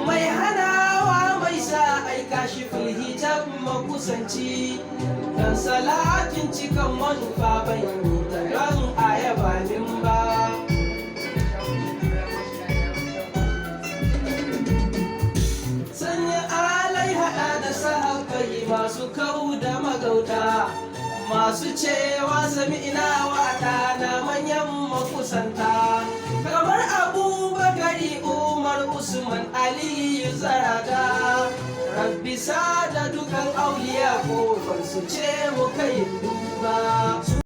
mai hanawa mai sa aika shi filhijar makusanci dan salatin cikan manufa bai don ayaba min ba. Sanya alai hada da sahabbai masu kau da magauta, masu cewa sami'na wa na manyan makusanta kamar Abubakari, Umar, Usman, Aliyu, Zarada. Rabbi sada dukan auliya ko su ce mu kai